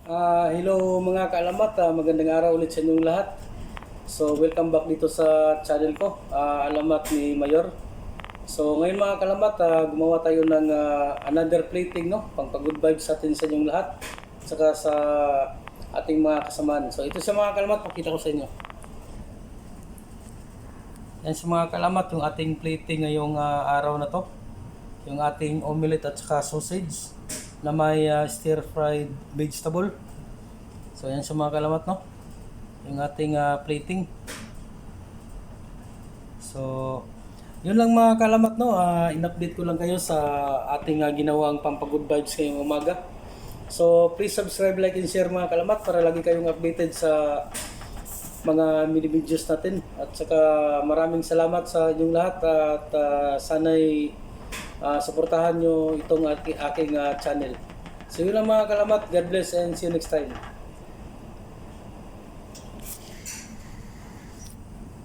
Hello mga kaalamat, magandang araw ulit sa inyong lahat. So welcome back dito sa channel ko, Alamat ni Mayor. So ngayon mga kaalamat, gumawa tayo ng another plating, no? Pang good vibes sa atin sa inyong lahat, saka sa ating mga kasamaan. So ito sa mga kaalamat, pakita ko sa inyo. Yan sa mga kaalamat, yung ating plating ngayong araw na to. Yung ating omelette at saka sausage na may stir fried vegetable. So yan sa mga kalamat, no, yung ating plating. So yun lang mga kalamat, no, in-update ko lang kayo sa ating ginawang pampagood vibes ngayong umaga. So please subscribe, like and share mga kalamat para lagi kayong updated sa mga mini videos natin. At saka maraming salamat sa inyong lahat at sana'y suportahan nyo itong aking channel. So yun lang mga kalamat. God bless and see you next time.